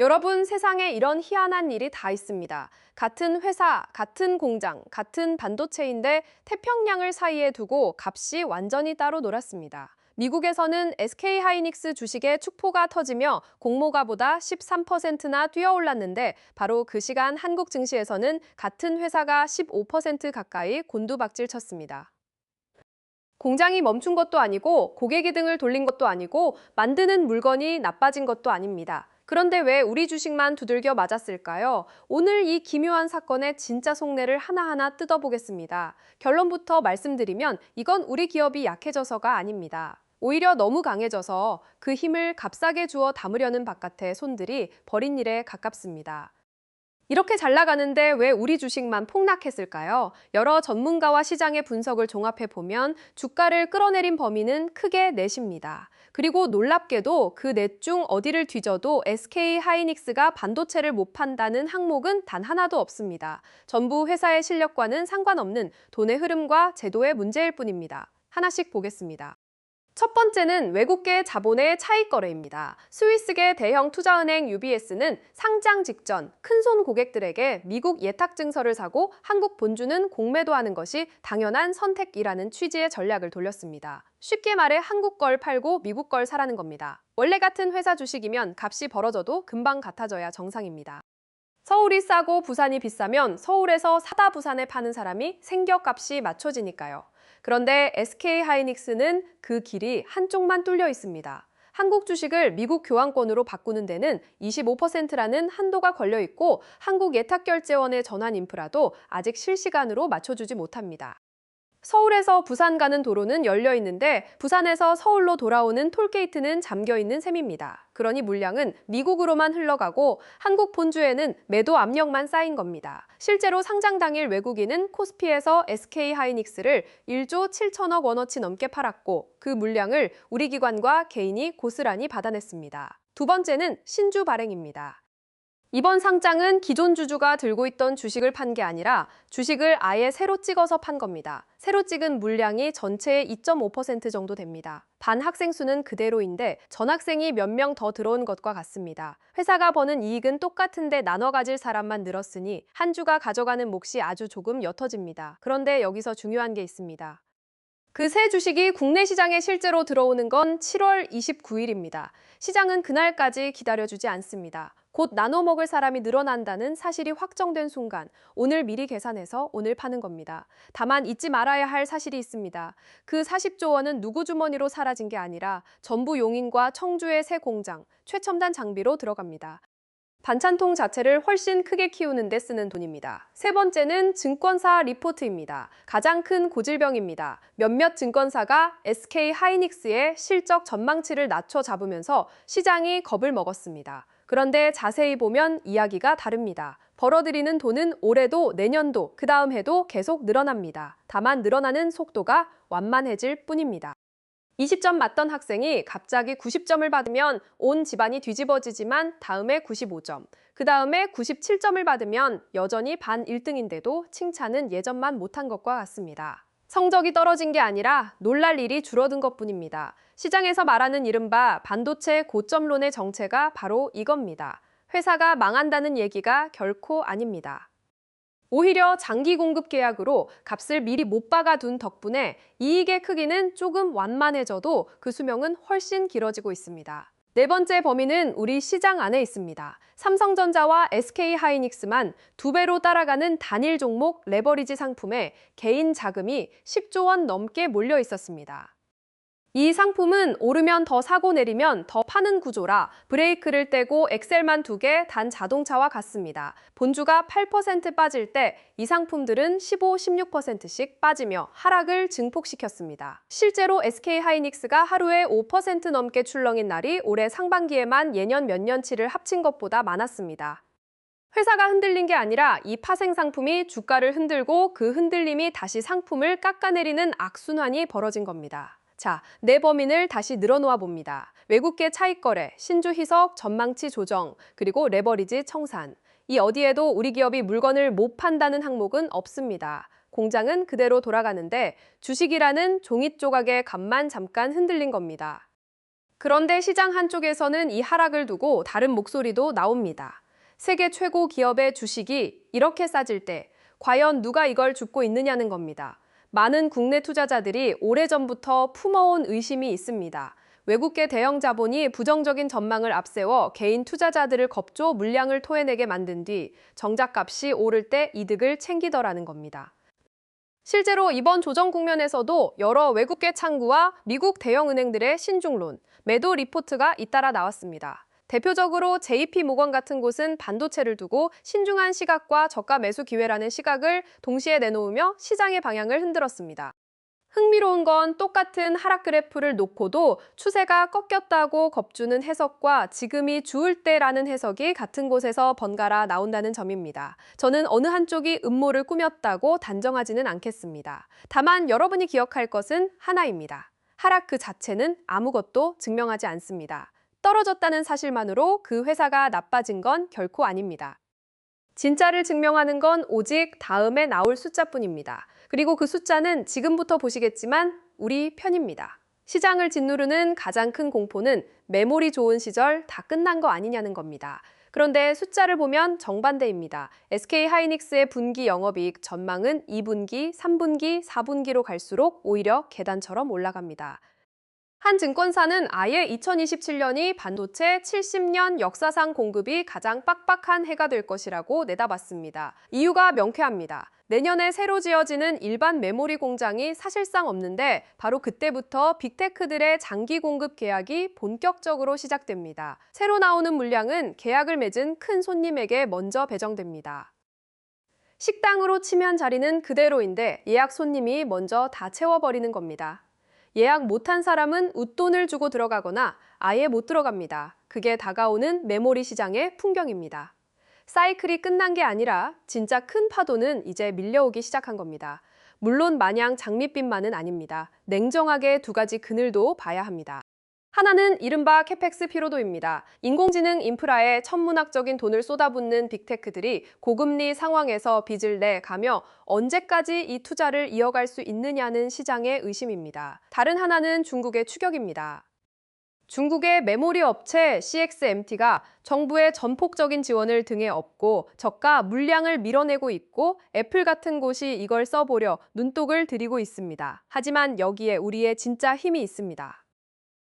여러분, 세상에 이런 희한한 일이 다 있습니다. 같은 회사, 같은 공장, 같은 반도체인데 태평양을 사이에 두고 값이 완전히 따로 놀았습니다. 미국에서는 SK하이닉스 주식의 축포가 터지며 공모가보다 13%나 뛰어올랐는데 바로 그 시간 한국 증시에서는 같은 회사가 15% 가까이 곤두박질 쳤습니다. 공장이 멈춘 것도 아니고 고객이 등을 돌린 것도 아니고 만드는 물건이 나빠진 것도 아닙니다. 그런데 왜 우리 주식만 두들겨 맞았을까요? 오늘 이 기묘한 사건의 진짜 속내를 하나하나 뜯어보겠습니다. 결론부터 말씀드리면 이건 우리 기업이 약해져서가 아닙니다. 오히려 너무 강해져서 그 힘을 값싸게 주어 담으려는 바깥의 손들이 벌인 일에 가깝습니다. 이렇게 잘 나가는데 왜 우리 주식만 폭락했을까요? 여러 전문가와 시장의 분석을 종합해 보면 주가를 끌어내린 범인은 크게 넷입니다. 그리고 놀랍게도 그 넷 중 어디를 뒤져도 SK하이닉스가 반도체를 못 판다는 항목은 단 하나도 없습니다. 전부 회사의 실력과는 상관없는 돈의 흐름과 제도의 문제일 뿐입니다. 하나씩 보겠습니다. 첫 번째는 외국계 자본의 차익 거래입니다. 스위스계 대형 투자은행 UBS는 상장 직전 큰손 고객들에게 미국 예탁증서를 사고 한국 본주는 공매도하는 것이 당연한 선택이라는 취지의 전략을 돌렸습니다. 쉽게 말해 한국 걸 팔고 미국 걸 사라는 겁니다. 원래 같은 회사 주식이면 값이 벌어져도 금방 같아져야 정상입니다. 서울이 싸고 부산이 비싸면 서울에서 사다 부산에 파는 사람이 생겨값이 맞춰지니까요. 그런데 SK하이닉스는 그 길이 한쪽만 뚫려 있습니다. 한국 주식을 미국 교환권으로 바꾸는 데는 25%라는 한도가 걸려 있고 한국 예탁결제원의 전환 인프라도 아직 실시간으로 맞춰주지 못합니다. 서울에서 부산 가는 도로는 열려 있는데 부산에서 서울로 돌아오는 톨게이트는 잠겨 있는 셈입니다. 그러니 물량은 미국으로만 흘러가고 한국 본주에는 매도 압력만 쌓인 겁니다. 실제로 상장 당일 외국인은 코스피에서 SK하이닉스를 1조 7천억 원어치 넘게 팔았고 그 물량을 우리 기관과 개인이 고스란히 받아냈습니다. 두 번째는 신주 발행입니다. 이번 상장은 기존 주주가 들고 있던 주식을 판 게 아니라 주식을 아예 새로 찍어서 판 겁니다. 새로 찍은 물량이 전체의 2.5% 정도 됩니다. 반 학생 수는 그대로인데 전학생이 몇 명 더 들어온 것과 같습니다. 회사가 버는 이익은 똑같은데 나눠 가질 사람만 늘었으니 한 주가 가져가는 몫이 아주 조금 옅어집니다. 그런데 여기서 중요한 게 있습니다. 그 새 주식이 국내 시장에 실제로 들어오는 건 7월 29일입니다. 시장은 그날까지 기다려주지 않습니다. 곧 나눠 먹을 사람이 늘어난다는 사실이 확정된 순간 오늘 미리 계산해서 오늘 파는 겁니다. 다만 잊지 말아야 할 사실이 있습니다. 그 40조 원은 누구 주머니로 사라진 게 아니라 전부 용인과 청주의 새 공장, 최첨단 장비로 들어갑니다. 반찬통 자체를 훨씬 크게 키우는 데 쓰는 돈입니다. 세 번째는 증권사 리포트입니다. 가장 큰 고질병입니다. 몇몇 증권사가 SK하이닉스의 실적 전망치를 낮춰 잡으면서 시장이 겁을 먹었습니다. 그런데 자세히 보면 이야기가 다릅니다. 벌어들이는 돈은 올해도 내년도 그 다음 해도 계속 늘어납니다. 다만 늘어나는 속도가 완만해질 뿐입니다. 20점 맞던 학생이 갑자기 90점을 받으면 온 집안이 뒤집어지지만 다음에 95점, 그 다음에 97점을 받으면 여전히 반 1등인데도 칭찬은 예전만 못한 것과 같습니다. 성적이 떨어진 게 아니라 놀랄 일이 줄어든 것뿐입니다. 시장에서 말하는 이른바 반도체 고점론의 정체가 바로 이겁니다. 회사가 망한다는 얘기가 결코 아닙니다. 오히려 장기 공급 계약으로 값을 미리 못 박아둔 덕분에 이익의 크기는 조금 완만해져도 그 수명은 훨씬 길어지고 있습니다. 네 번째 범인은 우리 시장 안에 있습니다. 삼성전자와 SK하이닉스만 2배로 따라가는 단일 종목 레버리지 상품에 개인 자금이 10조 원 넘게 몰려 있었습니다. 이 상품은 오르면 더 사고 내리면 더 파는 구조라 브레이크를 떼고 엑셀만 2개 단 자동차와 같습니다. 본주가 8% 빠질 때 이 상품들은 15, 16%씩 빠지며 하락을 증폭시켰습니다. 실제로 SK하이닉스가 하루에 5% 넘게 출렁인 날이 올해 상반기에만 예년 몇 년치를 합친 것보다 많았습니다. 회사가 흔들린 게 아니라 이 파생 상품이 주가를 흔들고 그 흔들림이 다시 상품을 깎아내리는 악순환이 벌어진 겁니다. 자, 네 범인을 다시 늘어놓아 봅니다. 외국계 차익거래, 신주 희석, 전망치 조정, 그리고 레버리지 청산. 이 어디에도 우리 기업이 물건을 못 판다는 항목은 없습니다. 공장은 그대로 돌아가는데 주식이라는 종잇 조각의 값만 잠깐 흔들린 겁니다. 그런데 시장 한쪽에서는 이 하락을 두고 다른 목소리도 나옵니다. 세계 최고 기업의 주식이 이렇게 싸질 때 과연 누가 이걸 줍고 있느냐는 겁니다. 많은 국내 투자자들이 오래전부터 품어온 의심이 있습니다. 외국계 대형 자본이 부정적인 전망을 앞세워 개인 투자자들을 겁줘 물량을 토해내게 만든 뒤 정작값이 오를 때 이득을 챙기더라는 겁니다. 실제로 이번 조정 국면에서도 여러 외국계 창구와 미국 대형은행들의 신중론, 매도 리포트가 잇따라 나왔습니다. 대표적으로 JP모건 같은 곳은 반도체를 두고 신중한 시각과 저가 매수 기회라는 시각을 동시에 내놓으며 시장의 방향을 흔들었습니다. 흥미로운 건 똑같은 하락 그래프를 놓고도 추세가 꺾였다고 겁주는 해석과 지금이 주을 때라는 해석이 같은 곳에서 번갈아 나온다는 점입니다. 저는 어느 한쪽이 음모를 꾸몄다고 단정하지는 않겠습니다. 다만 여러분이 기억할 것은 하나입니다. 하락 그 자체는 아무것도 증명하지 않습니다. 떨어졌다는 사실만으로 그 회사가 나빠진 건 결코 아닙니다. 진짜를 증명하는 건 오직 다음에 나올 숫자뿐입니다. 그리고 그 숫자는 지금부터 보시겠지만 우리 편입니다. 시장을 짓누르는 가장 큰 공포는 메모리 좋은 시절 다 끝난 거 아니냐는 겁니다. 그런데 숫자를 보면 정반대입니다. SK하이닉스의 분기 영업이익 전망은 2분기, 3분기, 4분기로 갈수록 오히려 계단처럼 올라갑니다. 한 증권사는 아예 2027년이 반도체 70년 역사상 공급이 가장 빡빡한 해가 될 것이라고 내다봤습니다. 이유가 명쾌합니다. 내년에 새로 지어지는 일반 메모리 공장이 사실상 없는데 바로 그때부터 빅테크들의 장기 공급 계약이 본격적으로 시작됩니다. 새로 나오는 물량은 계약을 맺은 큰 손님에게 먼저 배정됩니다. 식당으로 치면 자리는 그대로인데 예약 손님이 먼저 다 채워버리는 겁니다. 예약 못한 사람은 웃돈을 주고 들어가거나 아예 못 들어갑니다. 그게 다가오는 메모리 시장의 풍경입니다. 사이클이 끝난 게 아니라 진짜 큰 파도는 이제 밀려오기 시작한 겁니다. 물론 마냥 장밋빛만은 아닙니다. 냉정하게 두 가지 그늘도 봐야 합니다. 하나는 이른바 캐펙스 피로도입니다. 인공지능 인프라에 천문학적인 돈을 쏟아붓는 빅테크들이 고금리 상황에서 빚을 내 가며 언제까지 이 투자를 이어갈 수 있느냐는 시장의 의심입니다. 다른 하나는 중국의 추격입니다. 중국의 메모리 업체 CXMT가 정부의 전폭적인 지원을 등에 업고 저가 물량을 밀어내고 있고 애플 같은 곳이 이걸 써보려 눈독을 들이고 있습니다. 하지만 여기에 우리의 진짜 힘이 있습니다.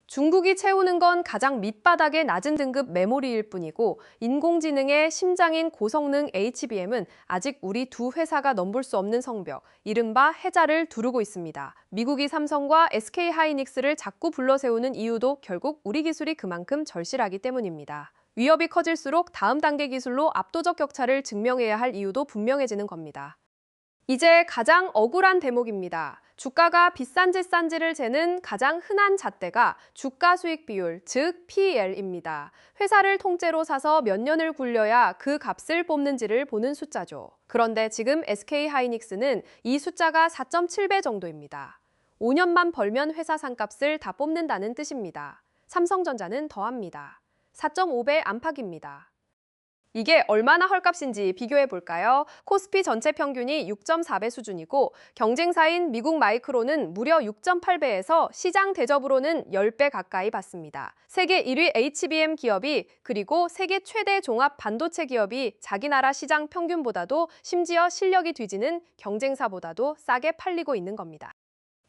중국이 채우는 건 가장 밑바닥의 낮은 등급 메모리일 뿐이고 인공지능의 심장인 고성능 HBM은 아직 우리 두 회사가 넘볼 수 없는 성벽, 이른바 해자를 두르고 있습니다. 미국이 삼성과 SK하이닉스를 자꾸 불러세우는 이유도 결국 우리 기술이 그만큼 절실하기 때문입니다. 위협이 커질수록 다음 단계 기술로 압도적 격차를 증명해야 할 이유도 분명해지는 겁니다. 이제 가장 억울한 대목입니다. 주가가 비싼지 싼지를 재는 가장 흔한 잣대가 주가 수익 비율, 즉 PER입니다. 회사를 통째로 사서 몇 년을 굴려야 그 값을 뽑는지를 보는 숫자죠. 그런데 지금 SK하이닉스는 이 숫자가 4.7배 정도입니다. 5년만 벌면 회사 상값을 다 뽑는다는 뜻입니다. 삼성전자는 더합니다. 4.5배 안팎입니다. 이게 얼마나 헐값인지 비교해 볼까요? 코스피 전체 평균이 6.4배 수준이고 경쟁사인 미국 마이크론은 무려 6.8배에서 시장 대접으로는 10배 가까이 받습니다. 세계 1위 HBM 기업이 그리고 세계 최대 종합 반도체 기업이 자기 나라 시장 평균보다도 심지어 실력이 뒤지는 경쟁사보다도 싸게 팔리고 있는 겁니다.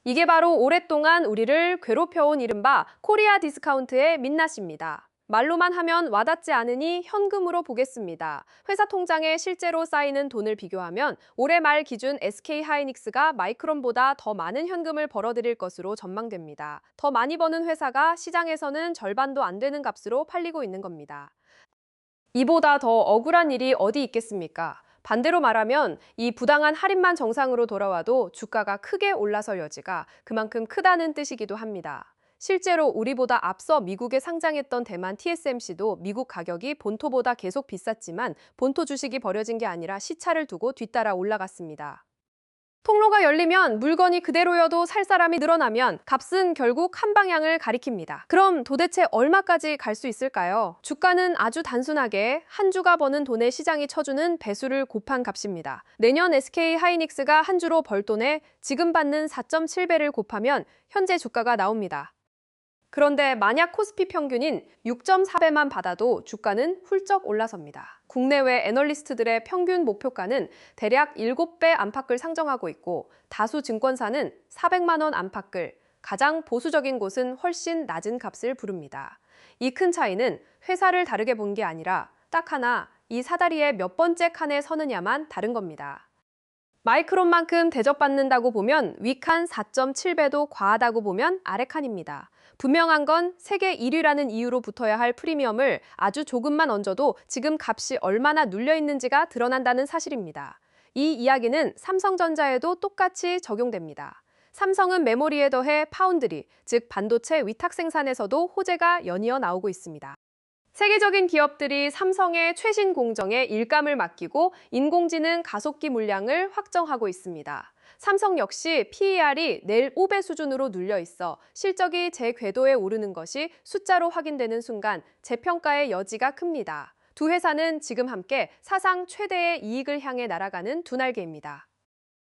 이게 바로 오랫동안 우리를 괴롭혀온 이른바 코리아 디스카운트의 민낯입니다. 말로만 하면 와닿지 않으니 현금으로 보겠습니다. 회사 통장에 실제로 쌓이는 돈을 비교하면 올해 말 기준 SK하이닉스가 마이크론보다 더 많은 현금을 벌어들일 것으로 전망됩니다. 더 많이 버는 회사가 시장에서는 절반도 안 되는 값으로 팔리고 있는 겁니다. 이보다 더 억울한 일이 어디 있겠습니까? 반대로 말하면 이 부당한 할인만 정상으로 돌아와도 주가가 크게 올라설 여지가 그만큼 크다는 뜻이기도 합니다. 실제로 우리보다 앞서 미국에 상장했던 대만 TSMC도 미국 가격이 본토보다 계속 비쌌지만 본토 주식이 버려진 게 아니라 시차를 두고 뒤따라 올라갔습니다. 통로가 열리면 물건이 그대로여도 살 사람이 늘어나면 값은 결국 한 방향을 가리킵니다. 그럼 도대체 얼마까지 갈 수 있을까요? 주가는 아주 단순하게 한 주가 버는 돈에 시장이 쳐주는 배수를 곱한 값입니다. 내년 SK하이닉스가 한 주로 벌 돈에 지금 받는 4.7배를 곱하면 현재 주가가 나옵니다. 그런데 만약 코스피 평균인 6.4배만 받아도 주가는 훌쩍 올라섭니다. 국내외 애널리스트들의 평균 목표가는 대략 7배 안팎을 상정하고 있고 다수 증권사는 400만 원 안팎을, 가장 보수적인 곳은 훨씬 낮은 값을 부릅니다. 이 큰 차이는 회사를 다르게 본 게 아니라 딱 하나 이 사다리의 몇 번째 칸에 서느냐만 다른 겁니다. 마이크론만큼 대접받는다고 보면 위칸 4.7배도 과하다고 보면 아래칸입니다. 분명한 건 세계 1위라는 이유로 붙어야 할 프리미엄을 아주 조금만 얹어도 지금 값이 얼마나 눌려 있는지가 드러난다는 사실입니다. 이 이야기는 삼성전자에도 똑같이 적용됩니다. 삼성은 메모리에 더해 파운드리, 즉 반도체 위탁 생산에서도 호재가 연이어 나오고 있습니다. 세계적인 기업들이 삼성의 최신 공정에 일감을 맡기고 인공지능 가속기 물량을 확정하고 있습니다. 삼성 역시 PER이 내일 5배 수준으로 눌려 있어 실적이 제 궤도에 오르는 것이 숫자로 확인되는 순간 재평가의 여지가 큽니다. 두 회사는 지금 함께 사상 최대의 이익을 향해 날아가는 두 날개입니다.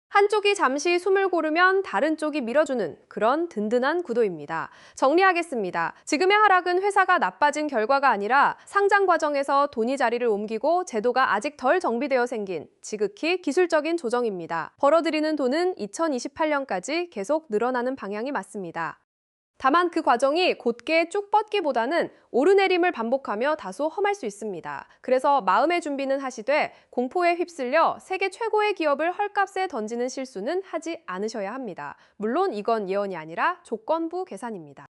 한쪽이 잠시 숨을 고르면 다른 쪽이 밀어주는 그런 든든한 구도입니다. 정리하겠습니다. 지금의 하락은 회사가 나빠진 결과가 아니라 상장 과정에서 돈이 자리를 옮기고 제도가 아직 덜 정비되어 생긴 지극히 기술적인 조정입니다. 벌어들이는 돈은 2028년까지 계속 늘어나는 방향이 맞습니다. 다만 그 과정이 곧게 쭉 뻗기보다는 오르내림을 반복하며 다소 험할 수 있습니다. 그래서 마음의 준비는 하시되 공포에 휩쓸려 세계 최고의 기업을 헐값에 던지는 실수는 하지 않으셔야 합니다. 물론 이건 예언이 아니라 조건부 계산입니다.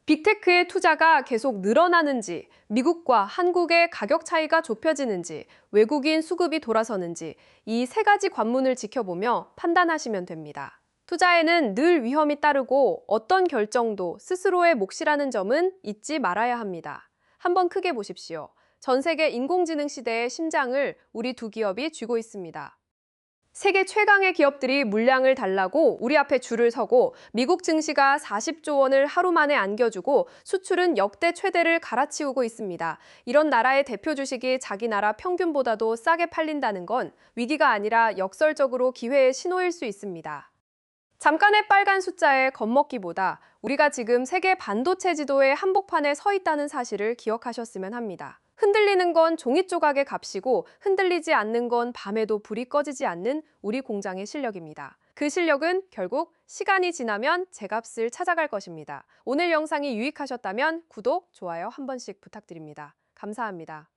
빅테크의 투자가 계속 늘어나는지, 미국과 한국의 가격 차이가 좁혀지는지, 외국인 수급이 돌아서는지 이 세 가지 관문을 지켜보며 판단하시면 됩니다. 투자에는 늘 위험이 따르고 어떤 결정도 스스로의 몫이라는 점은 잊지 말아야 합니다. 한번 크게 보십시오. 전 세계 인공지능 시대의 심장을 우리 두 기업이 쥐고 있습니다. 세계 최강의 기업들이 물량을 달라고 우리 앞에 줄을 서고 미국 증시가 40조 원을 하루 만에 안겨주고 수출은 역대 최대를 갈아치우고 있습니다. 이런 나라의 대표 주식이 자기 나라 평균보다도 싸게 팔린다는 건 위기가 아니라 역설적으로 기회의 신호일 수 있습니다. 잠깐의 빨간 숫자에 겁먹기보다 우리가 지금 세계 반도체 지도의 한복판에 서 있다는 사실을 기억하셨으면 합니다. 흔들리는 건 종이 조각의 값이고 흔들리지 않는 건 밤에도 불이 꺼지지 않는 우리 공장의 실력입니다. 그 실력은 결국 시간이 지나면 제값을 찾아갈 것입니다. 오늘 영상이 유익하셨다면 구독, 좋아요 한 번씩 부탁드립니다. 감사합니다.